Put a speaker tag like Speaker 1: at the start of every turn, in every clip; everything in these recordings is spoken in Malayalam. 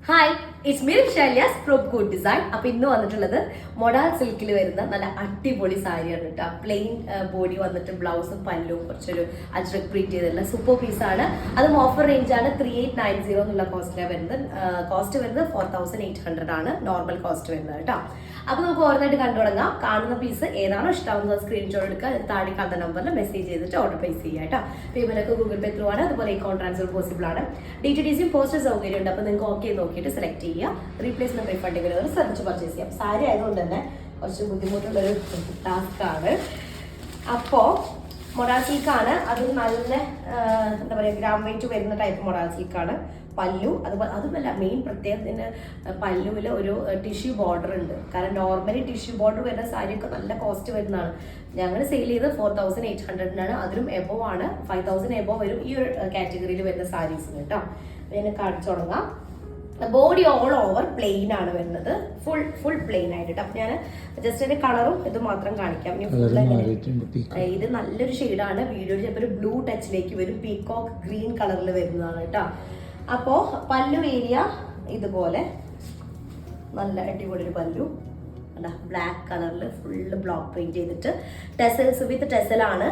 Speaker 1: Hi it's me Shaliyas from good design. അപ്പോൾ ഇന്ന് വന്നിട്ടുള്ളത് മൊഡാൾ സിൽക്കിൽ വരുന്ന നല്ല അടിപൊളി സാരിയാണ് കേട്ടോ. പ്ലെയിൻ ബോഡി വന്നിട്ട് ബ്ലൗസും പല്ലും കുറച്ചൊരു അജ്രക് പ്രിന്റ് ചെയ്തിട്ടുള്ള സൂപ്പർ പീസാണ്. അതും ഓഫർ റേഞ്ചാണ് 3890 എന്നുള്ള കോസ്റ്റിലാണ് വരുന്നത്. കോസ്റ്റ് വരുന്നത് 4800 ആണ് നോർമൽ കോസ്റ്റ് വരുന്നത് കേട്ടോ. അപ്പോൾ നമുക്ക് ഓരോന്നായിട്ട് കണ്ടു തുടങ്ങാം. കാണുന്ന പീസ് ഏതാണോ ഇഷ്ടമാവുന്നത് സ്ക്രീൻഷോട്ട് എടുക്കുക, താഴെ കാണുന്ന നമ്പറിൽ മെസ്സേജ് ചെയ്തിട്ട് ഓർഡർ പ്ലേസ് ചെയ്യുക കേട്ടോ. പേയ്മെന്റ് ഗൂഗിൾ പേ ത്രൂ ആണ്, അതുപോലെ അക്കൗണ്ട് ട്രാൻസ്ഫർ പോസിബിൾ ആണ്. DTDCയും പോസ്റ്റൽ സൗകര്യം ഉണ്ട്. അപ്പോൾ നിങ്ങൾക്ക് ഓക്കെ നോക്കിയിട്ട് സെലക്ട് ചെയ്യുക. റീപ്ലേസ്മെന്റ് റീഫണ്ടിങ് വരുന്നത് ശ്രദ്ധിച്ച് പർച്ചേസ് ചെയ്യാം. സാരി ആയതുകൊണ്ട് തന്നെ കുറച്ച് ബുദ്ധിമുട്ടുള്ളൊരു ടാസ്ക്കാണ്. അപ്പോൾ മൊഡാൾ സിൽക്കാണ്, അത് നല്ല എന്താ പറയുക ഗ്രാം വെയിറ്റ് വരുന്ന ടൈപ്പ് മൊഡാൾ സിൽക്കാണ്. പല്ലു അതുമല്ല മെയിൻ പ്രത്യേകത്തിന് പല്ലുവിൽ ഒരു ടിഷ്യൂ ബോർഡർ ഉണ്ട്. കാരണം നോർമലി ടിഷ്യൂ ബോർഡർ വരുന്ന സാരിയൊക്കെ നല്ല കോസ്റ്റ് വരുന്നതാണ്. ഞങ്ങൾ സെയിൽ ചെയ്ത് 4800 അതിലും എബോ ആണ്. 5000 എബോ വരും ഈ ഒരു കാറ്റഗറിയിൽ വരുന്ന സാരീസിന് കേട്ടോ. ഞാൻ കാണിച്ചു തുടങ്ങാം. ബോഡി ഓൾ ഓവർ പ്ലെയിൻ ആണ് വരുന്നത്, ഫുൾ പ്ലെയിൻ ആയിട്ട്. അപ്പൊ ഞാൻ ജസ്റ്റ് അതിന്റെ കളറും ഇത് മാത്രം കാണിക്കാം. ഇത് നല്ലൊരു ഷെയ്ഡാണ്. വീഡിയോയിൽ ചിലപ്പോൾ ഒരു ബ്ലൂ ടച്ചിലേക്ക് വരും. പീകോക്ക് ഗ്രീൻ കളറിൽ വരുന്നതാണ് കേട്ടോ. അപ്പോ പല്ലു ഏരിയ ഇതുപോലെ നല്ല അടിപൊളി ഒരു പല്ലു, ബ്ലാക്ക് കളറിൽ ഫുള്ള് ബ്ലോക്ക് പ്രിന്റ് ചെയ്തിട്ട് ടെസൽസ് വിത്ത് ടെസലാണ്,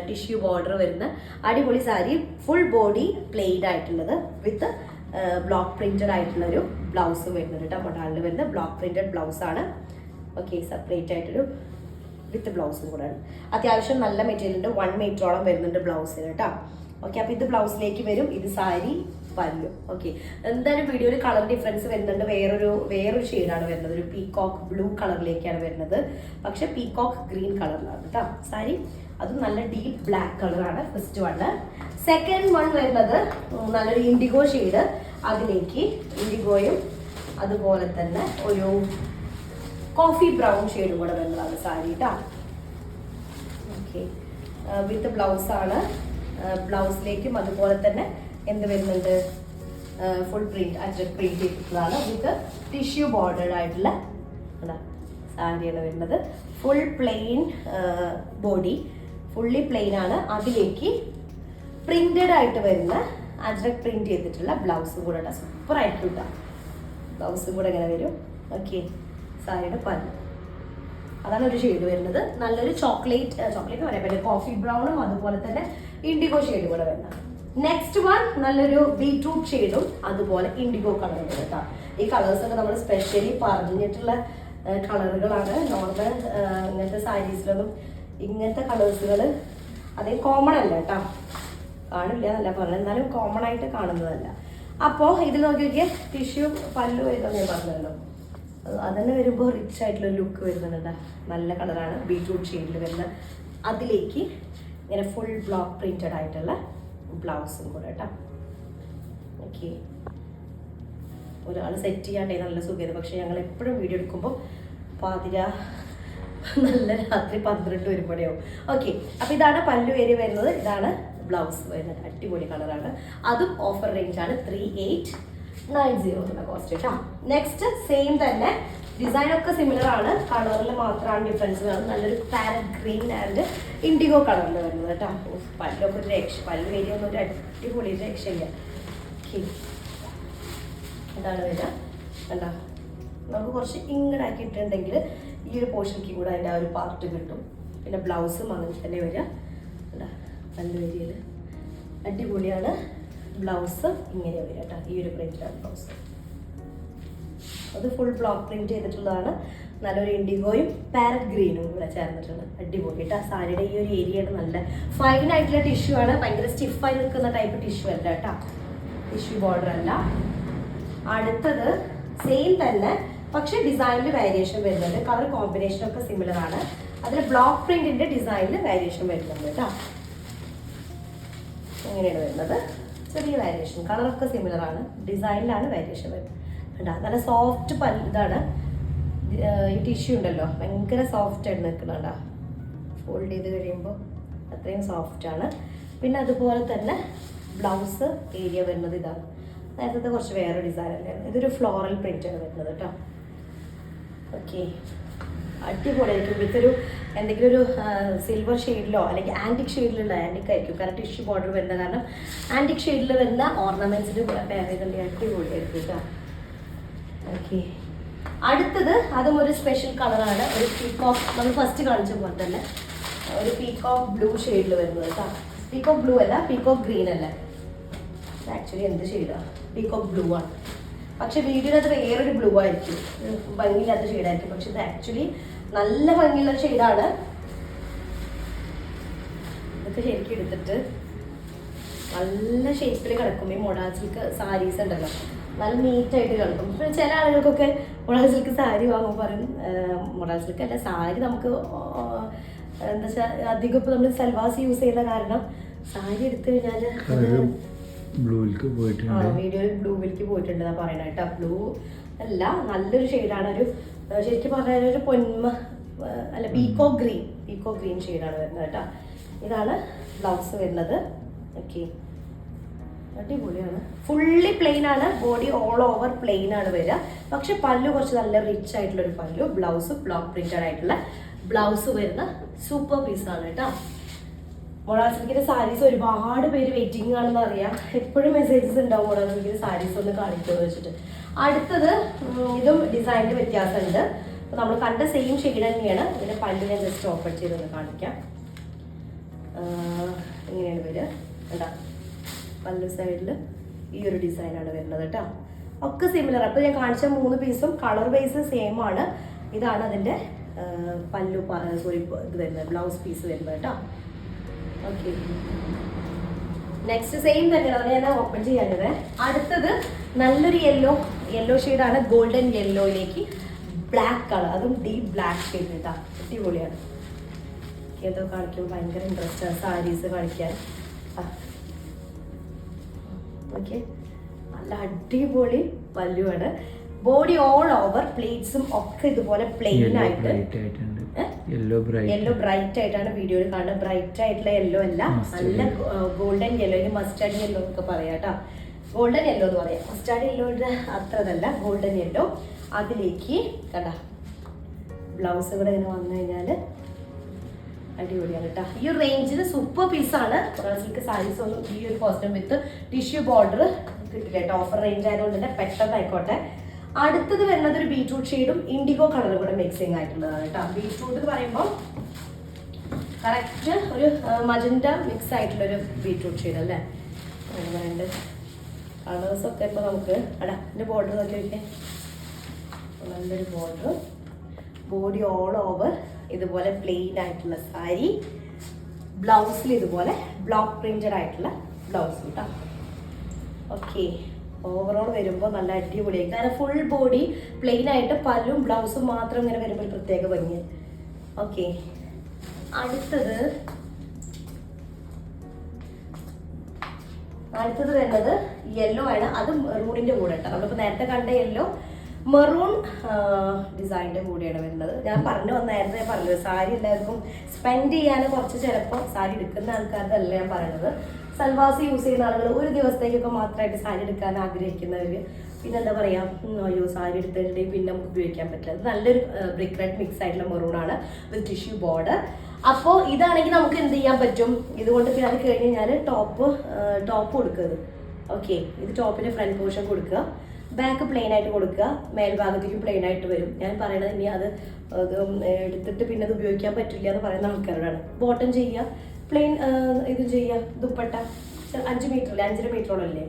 Speaker 1: ടിഷ്യൂ ബോർഡർ വരുന്ന അടിപൊളി സാരി. ഫുൾ ബോഡി പ്ലെയിൻ ആയിട്ടുള്ളത് വിത്ത് ബ്ലോക്ക് പ്രിന്റഡ് ആയിട്ടുള്ള ഒരു ബ്ലൗസ് വരുന്നുണ്ട് കേട്ടോ. മൊഡാളിൽ വരുന്ന ബ്ലോക്ക് പ്രിന്റഡ് ബ്ലൗസ് ആണ്. ഓക്കെ, സെപ്പറേറ്റ് ആയിട്ടൊരു വിത്ത് ബ്ലൗസും കൂടെ ആണ്. അത്യാവശ്യം നല്ല മെറ്റീരിയൽ ഉണ്ട്. 1 മീറ്ററോളം വരുന്നുണ്ട് ബ്ലൗസിന് കേട്ടോ. ഓക്കെ, അപ്പൊ ഇത് ബ്ലൗസിലേക്ക് വരും. ഇത് സാരി പല്ലു. ഓക്കെ, എന്തായാലും വീഡിയോയിൽ കളർ ഡിഫറൻസ് വരുന്നുണ്ട്. വേറൊരു ഷെയ്ഡാണ് വരുന്നത്. ഒരു പീകോക്ക് ബ്ലൂ കളറിലേക്കാണ് വരുന്നത്, പക്ഷെ പീകോക്ക് ഗ്രീൻ കളറിലാണ് കേട്ടോ സാരി. അതും നല്ല ഡീപ്പ് ബ്ലാക്ക് കളറാണ് ഫസ്റ്റ് വണ്. സെക്കൻഡ് വൺ വരുന്നത് നല്ലൊരു ഇൻഡിഗോ ഷെയ്ഡ്, അതിലേക്ക് ഇൻഡിഗോയും അതുപോലെ തന്നെ ഒരു കോഫി ബ്രൗൺ ഷെയ്ഡും കൂടെ വരുന്നതാണ് സാരി കേട്ടോ. ഓക്കെ, വിത്ത് ബ്ലൗസ് ആണ്. ബ്ലൗസിലേക്കും അതുപോലെ തന്നെ എന്ത് വരുന്നുണ്ട്, ഫുൾ പ്രിന്റ് അജ്രക് പ്രിന്റ് ചെയ്തിട്ടുള്ളതാണ്. വിത്ത് ടിഷ്യൂ ബോർഡേഡ് ആയിട്ടുള്ള സാരിയാണ് വരുന്നത്. Full plain body, fully plain ആണ്. അതിലേക്ക് പ്രിന്റഡ് ആയിട്ട് വരുന്ന അജ്രക് പ്രിന്റ് ചെയ്തിട്ടുള്ള ബ്ലൗസും കൂടെ ഉണ്ട്. സൂപ്പർ ആയിട്ട് കിട്ടാം. ബ്ലൗസും കൂടെ എങ്ങനെ വരും. ഓക്കെ, സാരിയുടെ പല്ല് അതാണ് ഒരു ഷെയ്ഡ് വരുന്നത്. നല്ലൊരു ചോക്ലേറ്റ് പറയാൻ പറ്റില്ല, കോഫി ബ്രൗണും അതുപോലെ തന്നെ ഇൻഡിഗോ ഷെയ്ഡും കൂടെ വരുന്നത്. നെക്സ്റ്റ് വൺ നല്ലൊരു ബീട്രൂട്ട് ഷെയ്ഡും അതുപോലെ ഇൻഡിഗോ കളറും കേട്ടോ. ഈ കളേഴ്സ് ഒക്കെ നമ്മൾ സ്പെഷ്യലി പറഞ്ഞിട്ടുള്ള കളറുകളാണ്. നോർമൽ ഇങ്ങനത്തെ സാരീസിലൊന്നും ഇങ്ങനത്തെ കളേഴ്സുകൾ അതേ കോമൺ അല്ല കേട്ടോ, കാണില്ല എന്നല്ല പറഞ്ഞത്, എന്നാലും കോമൺ ആയിട്ട് കാണുന്നതല്ല. അപ്പോൾ ഇതിൽ നോക്കിയൊക്കെ ടിഷ്യൂ പല്ലു വരുന്നത് ഞാൻ പറഞ്ഞല്ലോ, അതന്നെ വരുമ്പോൾ റിച്ച് ആയിട്ടുള്ള ലുക്ക് വരുന്നുണ്ട്. നല്ല കളറാണ്, ബീട്രൂട്ട് ഷെയ്ഡിൽ വരുന്ന. അതിലേക്ക് ഇങ്ങനെ ഫുൾ ബ്ലോക്ക് പ്രിന്റഡ് ആയിട്ടുള്ള ബ്ലൗസും കൂടെ കേട്ടോ. ഓക്കെ, ഒരാൾ സെറ്റ് ചെയ്യാണ്ടേ നല്ല സുഖം. പക്ഷെ ഞങ്ങൾ എപ്പോഴും വീഡിയോ എടുക്കുമ്പോൾ പാതിര നല്ല രാത്രി 12 വരുമ്പോഴേയാവും. ഓക്കെ, അപ്പൊ ഇതാണ് പല്ലു ഏരിയ വരുന്നത്, ഇതാണ് ബ്ലൗസ് വരുന്നത്. അടിപൊളി കളറാണ്. അതും ഓഫർ റേഞ്ച് ആണ് 3890 എന്നുള്ള കോസ്റ്റ് കേട്ടോ. നെക്സ്റ്റ് സെയിം തന്നെ, ഡിസൈൻ ഒക്കെ സിമിലർ ആണ്, കളറിൽ മാത്രമാണ് ഡിഫറൻസ് വരുന്നത്. നല്ലൊരു പാരറ്റ് ഗ്രീൻ ആൻഡ് ഇൻഡിഗോ കളറിൽ വരുന്നത് കേട്ടോ. പല്ലൊക്കെ ഒരു പല്ലു ഏരിയ ഒന്നും ഒരു അടിപൊളി രക്ഷയില്ല. ഓക്കെ, ഇതാണ് വരിക കണ്ടോ. നമുക്ക് കുറച്ച് ഇങ്ങടാക്കി ഇട്ടിട്ടുണ്ടെങ്കിൽ ഈ ഒരു പോർഷനിലേക്ക് കൂടെ അതിൻ്റെ ആ ഒരു പാർട്ട് കിട്ടും. പിന്നെ ബ്ലൗസും അങ്ങനെ തന്നെ വരിക നല്ല വരിയിൽ അടിപൊളിയാണ്. ബ്ലൗസ് ഇങ്ങനെ വരിക കേട്ടോ. ഈ ഒരു പ്രിന്റിലാണ് ബ്ലൗസ്. അത് ഫുൾ ബ്ലോക്ക് പ്രിന്റ് ചെയ്തിട്ടുള്ളതാണ്. നല്ലൊരു ഇൻഡിഗോയും പാരറ്റ് ഗ്രീനും കൂടെ ചേർന്നിട്ടുണ്ട്. അടിപൊളി കേട്ടോ. സാരിയുടെ ഈ ഒരു ഏരിയയുടെ നല്ല ഫൈൻ ആയിട്ടുള്ള ടിഷ്യൂ ആണ്. ഭയങ്കര സ്റ്റിഫായി നിൽക്കുന്ന ടൈപ്പ് ടിഷ്യൂ അല്ല കേട്ടോ, ടിഷ്യൂ ബോർഡർ അല്ല. അടുത്തത് സെയിം തന്നെ, പക്ഷെ ഡിസൈനിൽ വേരിയേഷൻ വരുന്നുണ്ട്. കളർ കോമ്പിനേഷൻ ഒക്കെ സിമിലർ ആണ്. അതിൽ ബ്ലോക്ക് പ്രിന്റിന്റെ ഡിസൈനിൽ വേരിയേഷൻ വരുന്നുണ്ട് കേട്ടോ. ഇങ്ങനെയാണ് വരുന്നത്, ചെറിയ വേരിയേഷൻ. കളറൊക്കെ സിമിലർ ആണ്, ഡിസൈനിലാണ് വേരിയേഷൻ വരുന്നത്. നല്ല സോഫ്റ്റ് ഇതാണ് ഈ ടിഷ്യൂ ഉണ്ടല്ലോ, ഭയങ്കര സോഫ്റ്റ് ആയിട്ട് നിൽക്കുന്നുണ്ടാ. ഫോൾഡ് ചെയ്ത് കഴിയുമ്പോൾ അത്രയും സോഫ്റ്റ് ആണ്. പിന്നെ അതുപോലെ തന്നെ ബ്ലൗസ് ഏരിയ വരുന്നത് ഇതാണ്. നേരത്തെ കുറച്ച് വേറെ ഡിസൈൻ അല്ലായിരുന്നു. ഇതൊരു ഫ്ലോറൽ പ്രിന്റ് ആണ് വരുന്നത് കേട്ടോ. ഓക്കെ, അടിപൊളിയായിരിക്കും. ഇതൊരു എന്തെങ്കിലും ഒരു സിൽവർ ഷെയ്ഡിലോ അല്ലെങ്കിൽ ആൻറ്റിക് ഷെയ്ഡിലുള്ള ആൻറ്റിക് ആയിരിക്കും, കാരണം ടിഷ്യൂ ബോർഡർ വരുന്ന കാരണം ആൻറ്റിക് ഷെയ്ഡിൽ വരുന്ന ഓർണമെന്റ്സിന് കൂടെ പേർ ചെയ്തിട്ടുണ്ടെങ്കിൽ അടിപൊളിയായിരിക്കും കേട്ടോ. ഓക്കെ, അടുത്തത് അതും ഒരു സ്പെഷ്യൽ കളറാണ്. ഒരു പീക്കോക്ക്, നമ്മൾ ഫസ്റ്റ് കാണിച്ച പോലെ തന്നെ ഒരു പീക്കോക്ക് ബ്ലൂ ഷെയ്ഡിൽ വരുന്നത് കേട്ടോ. പീക്കോക്ക് ബ്ലൂ അല്ല, പീക്കോക്ക് ഗ്രീൻ അല്ല, ആക്ച്വലി എന്ത് ഷെയ്ഡാണ്, പീക്കോക്ക് ബ്ലൂ ആണ്. പക്ഷെ വീഡിയോയിലത് വേറൊരു ബ്ലൂ ആയിരിക്കും, ഭംഗിയില്ലാത്ത ഷെയ്ഡായിരിക്കും. പക്ഷെ ഇത് ആക്ച്വലി നല്ല ഭംഗിയുള്ള ഷെയ്ഡാണ്. ഇതൊക്കെ ശരിക്കും എടുത്തിട്ട് നല്ല ഷേപ്പിൽ കിടക്കും. ഈ മൊഡാൾ സിൽക്ക് സാരീസ് ഉണ്ടല്ലോ, നല്ല നീറ്റായിട്ട് കിടക്കും. ചില ആളുകൾക്കൊക്കെ മൊഡാൾ സിൽക്ക് സാരി വാങ്ങുമ്പോൾ പറയും, മൊഡാൾ സിൽക്ക് അല്ല സാരി നമുക്ക് എന്താ വെച്ചാൽ അധികം ഇപ്പോൾ നമ്മൾ സൽവാസ് യൂസ് ചെയ്യുന്ന കാരണം സാരി എടുത്തു കഴിഞ്ഞാൽ വീഡിയോയിൽ ബ്ലൂവിലേക്ക് പോയിട്ടുണ്ടെന്നാ പറയണ കേട്ടോ. ബ്ലൂ അല്ല, നല്ലൊരു ഷെയ്ഡാണ്. ഒരു ശരിക്കും പറഞ്ഞാൽ ഒരു പൊന്മ അല്ല, പീക്കോക്ക് ഗ്രീൻ ഷെയ്ഡാണ് വരുന്നത് കേട്ടോ. ഇതാണ് ബ്ലൗസ് വരുന്നത്. ഓക്കെ, അടിപൊളിയാണ്. ഫുള്ളി പ്ലെയിൻ ആണ്, ബോഡി ഓൾ ഓവർ പ്ലെയിൻ ആണ് വരിക. പക്ഷെ പല്ലു കുറച്ച് നല്ല റിച്ച് ആയിട്ടുള്ള ഒരു പല്ലു, ബ്ലൗസ് ബ്ലോക്ക് പ്രിന്റഡ് ആയിട്ടുള്ള ബ്ലൗസ് വരുന്ന സൂപ്പർ പീസാണ് കേട്ടോ. മൊഡാൾ സിൽക്കിന്റെ സാരീസ് ഒരുപാട് പേര് വെയിറ്റിംഗ് ആണെന്ന് അറിയാം. എപ്പോഴും മെസ്സേജസ് ഉണ്ടാവും മൊഡാൾ സിൽക്കിന്റെ സാരീസ് ഒന്ന് കാണിക്കുമെന്ന് വെച്ചിട്ട്. അടുത്തത് ഇതും ഡിസൈനിന്റെ വ്യത്യാസമുണ്ട്. അപ്പോൾ നമ്മൾ കണ്ട സെയിം ഷെയ്ഡ് തന്നെയാണ്. ഇതിന്റെ പല്ല് ഞാൻ ജസ്റ്റ് ഓപ്പൺ ചെയ്തൊന്ന് കാണിക്കാം. ഇങ്ങനെയാണ് വരിക കേട്ടോ. പല്ലു സൈഡിൽ ഈ ഒരു ഡിസൈനാണ് വരുന്നത് കേട്ടോ. ഒക്കെ സിമിലർ. അപ്പോൾ ഞാൻ കാണിച്ച 3 പീസും കളർ വൈസ് സെയിം ആണ്. ഇതാണ് അതിൻ്റെ പല്ലു സോറി ഇത് വരുന്നത്, ബ്ലൗസ് പീസ് വരുന്നത് കേട്ടോ. ഓക്കെ, നെക്സ്റ്റ് സെയിം തന്നെയാണ്, ഞാൻ ഓപ്പൺ ചെയ്യാനത്. അടുത്തത് നല്ലൊരു യെല്ലോ ഷെയ്ഡാണ്, ഗോൾഡൻ യെല്ലോയിലേക്ക് ബ്ലാക്ക് കളർ, അതും ഡീപ്പ് ബ്ലാക്ക് ഷെയ്ഡ് കേട്ടോ. അടിപൊളിയാണ്. ഏതോ കാണിക്കുമ്പോൾ ഭയങ്കര ഇൻട്രസ്റ്റ് ആണ് സാരീസ് കാണിക്കാൻ. ഓക്കെ, നല്ല അടിപൊളി പല്ലുവാണ്. ബോഡി ഓൾ ഓവർ പ്ലേറ്റ്സും ഒക്കെ ഇതുപോലെ പ്ലെയിൻ ആയിട്ട് യെല്ലോ ബ്രൈറ്റ് ആയിട്ടാണ് വീഡിയോയിൽ കാണുന്നത്. ബ്രൈറ്റ് ആയിട്ടുള്ള യെല്ലോ അല്ല, നല്ല ഗോൾഡൻ യെല്ലോ, മസ്റ്റാർഡ് യെല്ലോ എന്നൊക്കെ പറയാം കേട്ടോ. ഗോൾഡൻ യെല്ലോ എന്ന് പറയാം, മസ്റ്റാർഡ് യെല്ലോയുടെ അത്രതല്ല, ഗോൾഡൻ യെല്ലോ. അതിലേക്ക് കണ്ട ബ്ലൗസ് കൂടെ ഇങ്ങനെ വന്നു കഴിഞ്ഞാൽ അടിപൊളിയാണ് കേട്ടോ. ഈ ഒരു റേഞ്ചിൽ സൂപ്പർ പീസാണ്. സിൽക്ക് സാരീസ് ഒന്നും ഈ ഒരു കോസ്റ്റ്യൂം വിത്ത് ടിഷ്യൂ ബോർഡർ കിട്ടില്ല കേട്ടോ. ഓഫർ റേഞ്ച് ആയതുകൊണ്ട് തന്നെ പെട്ടെന്ന് ആയിക്കോട്ടെ. അടുത്തത് വരുന്നത് ഒരു ബീട്രൂട്ട് ഷെയ്ഡും ഇൻഡിഗോ കളറും കൂടെ മിക്സിങ് ആയിട്ടുള്ളതാണ് കേട്ടോ. ബീട്രൂട്ട് എന്ന് പറയുമ്പോൾ കറക്റ്റ് ഒരു മജന്റ മിക്സ് ആയിട്ടുള്ളൊരു ബീട്രൂട്ട് ഷെയ്ഡ് അല്ലേ. അങ്ങനെയുണ്ട് കളേഴ്സൊക്കെ. ഇപ്പോൾ നമുക്ക് ഇതിൻ്റെ ബോർഡർ നോക്കി വയ്ക്കേ, നല്ലൊരു ബോർഡർ, ബോഡി ഓൾ ഓവർ ഇതുപോലെ പ്ലെയിൻ ആയിട്ടുള്ള സാരി, ബ്ലൗസിൽ ഇതുപോലെ ബ്ലോക്ക് പ്രിന്റഡ് ആയിട്ടുള്ള ബ്ലൗസ് കേട്ടോ. ഓക്കെ, ഓവറോൾ വരുമ്പോൾ നല്ല അടിപൊളിയായി. കാരണം ഫുൾ ബോഡി പ്ലെയിൻ ആയിട്ട് പല്ലും ബ്ലൗസും മാത്രം ഇങ്ങനെ വരുമ്പോൾ പ്രത്യേക ഭംഗി. ഓക്കെ, അടുത്തത് വരുന്നത് യെല്ലോ ആണ്. അത് മെറൂണിന്റെ കൂടെ കേട്ടോ. നമ്മളിപ്പോൾ നേരത്തെ കണ്ട യെല്ലോ മെറൂൺ ഡിസൈനിന്റെ കൂടെയാണ് വരുന്നത്. ഞാൻ നേരത്തെ പറഞ്ഞത് സാരി എല്ലാവർക്കും സ്പെൻഡ് ചെയ്യാൻ കുറച്ച് ചിലപ്പോൾ സാരി എടുക്കുന്ന ആൾക്കാരുടെ അല്ല ഞാൻ പറയുന്നത്. സൽവാസ് യൂസ് ചെയ്യുന്ന ആളുകൾ ഒരു ദിവസത്തേക്കൊക്കെ മാത്രമായിട്ട് സാരി എടുക്കാൻ ആഗ്രഹിക്കുന്നവർ, പിന്നെ എന്താ പറയാ, അയ്യോ സാരി എടുത്തിട്ടുണ്ടെങ്കിൽ പിന്നെ നമുക്ക് ഉപയോഗിക്കാൻ പറ്റില്ല. ഇത് നല്ലൊരു ബ്രിക്ക് റെഡ് മിക്സ് ആയിട്ടുള്ള മെറൂൺ ആണ് വിത്ത് ടിഷ്യൂ ബോർഡർ. അപ്പോൾ ഇതാണെങ്കിൽ നമുക്ക് എന്ത് ചെയ്യാൻ പറ്റും, ഇതുകൊണ്ട് പിന്നെ അത് കഴിഞ്ഞ് കഴിഞ്ഞാൽ ടോപ്പ് കൊടുക്കുന്നത്. ഓക്കെ, ഇത് ടോപ്പിന്റെ ഫ്രണ്ട് പോർഷൻ കൊടുക്കുക, ബാക്ക് പ്ലെയിൻ ആയിട്ട് കൊടുക്കുക, മേൽഭാഗത്തേക്കും പ്ലെയിൻ ആയിട്ട് വരും. ഞാൻ പറയണത് ഇനി അത് എടുത്തിട്ട് പിന്നെ അത് ഉപയോഗിക്കാൻ പറ്റില്ല എന്ന് പറയുന്ന ആൾക്കാരോടാണ്. ബോട്ടം ചെയ്യുക, പ്ലെയിൻ ഇത് ചെയ്യുക, ദുപ്പട്ട 5 മീറ്റർ അല്ലേ, 5.5 മീറ്ററോളം അല്ലേ,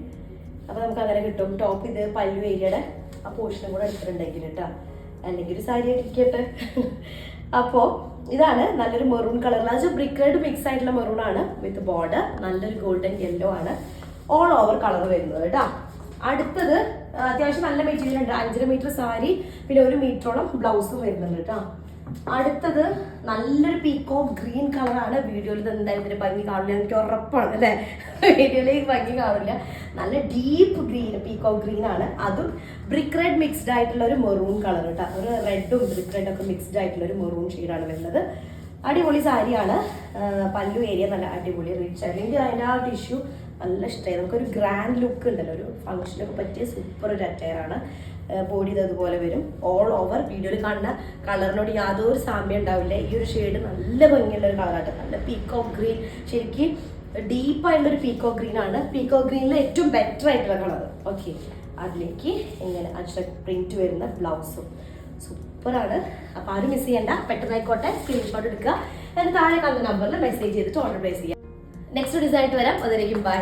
Speaker 1: അപ്പോൾ നമുക്ക് അങ്ങനെ കിട്ടും. ടോപ്പ് ഇത് പല്ലു ഏരിയയുടെ ആ പോർഷനും കൂടെ എടുത്തിട്ടുണ്ടെങ്കിൽ കേട്ടോ, അല്ലെങ്കിൽ ഒരു സാരി ഇരിക്കട്ടെ. അപ്പോൾ ഇതാണ് നല്ലൊരു മെറൂൺ കളർ, അത് ബ്രിക്ക് റെഡ് മിക്സ് ആയിട്ടുള്ള മെറൂൺ ആണ് വിത്ത് ബോർഡർ, നല്ലൊരു ഗോൾഡൻ യെല്ലോ ആണ് ഓൾ ഓവർ കളർ വരുന്നത് കേട്ടോ. അടുത്തത് അത്യാവശ്യം നല്ല മെറ്റീരിയൽ ഉണ്ട്, 5.5 മീറ്റർ സാരി, പിന്നെ 1 മീറ്ററോളം ബ്ലൗസും വരുന്നുണ്ട് കേട്ടോ. അടുത്തത് നല്ലൊരു പീക്കോക്ക് ഗ്രീൻ കളറാണ്. വീഡിയോയിൽ എന്തായാലും ഇതിന്റെ ഭംഗി കാണില്ല, എനിക്ക് ഉറപ്പാണ് അല്ലേ, വീഡിയോയിൽ ഭംഗി കാണില്ല. നല്ല ഡീപ്പ് ഗ്രീൻ, പീക്കോക്ക് ഗ്രീൻ ആണ്. അതും ബ്രിക്ക് റെഡ് മിക്സ്ഡ് ആയിട്ടുള്ള ഒരു മെറൂൺ കളർ കേട്ടോ. ഒരു റെഡും ബ്രിക്ക് റെഡും ഒക്കെ മിക്സ്ഡ് ആയിട്ടുള്ള ഒരു മെറൂൺ ഷെയ്ഡാണ് വരുന്നത്. അടിപൊളി സാരിയാണ്. പല്ലു ഏരിയ നല്ല അടിപൊളി റിച്ച്, അല്ലെങ്കിൽ അതിൻ്റെ ആ ടിഷ്യൂ നല്ല ഇഷ്ടമായി. നമുക്കൊരു ഗ്രാൻഡ് ലുക്ക് ഉണ്ടല്ലോ, ഒരു ഫംഗ്ഷനൊക്കെ പറ്റിയ സൂപ്പർ ഒരു അറ്റയറാണ്. ബോഡി അതുപോലെ വരും. ഓൾ ഓവർ വീഡിയോയിൽ കാണുന്ന കളറിനോട് യാതൊരു സാമ്യം ഉണ്ടാവില്ല. ഈ ഒരു ഷെയ്ഡ് നല്ല ഭംഗിയുള്ള ഒരു കളറാണ്, നല്ല പീക്കോക്ക് ഗ്രീൻ, ശരിക്കും ഡീപ്പായിട്ടുള്ളൊരു പീക്കോക്ക് ഗ്രീൻ ആണ്. പീക്കോക്ക് ഗ്രീനിൽ ഏറ്റവും ബെറ്റർ ആയിട്ടുള്ള കളർ. ഓക്കെ, അതിലേക്ക് ഇങ്ങനെ അജ്രക് പ്രിന്റ് വരുന്ന ബ്ലൗസും സൂപ്പറാണ്. അപ്പോൾ ആരും മിസ് ചെയ്യണ്ട, പെട്ടെന്നായിക്കോട്ടെ സ്ക്രീൻഷോട്ട് എടുക്കുക. എന്നിട്ട് താഴെ കാണുന്ന നമ്പറിൽ മെസ്സേജ് ചെയ്തിട്ട് ഓർഡർ പ്ലേസ് ചെയ്യാം. നെക്സ്റ്റ് ഡിസൈൻ ആയിട്ട് വരാം. അതിലേക്കും ബൈ.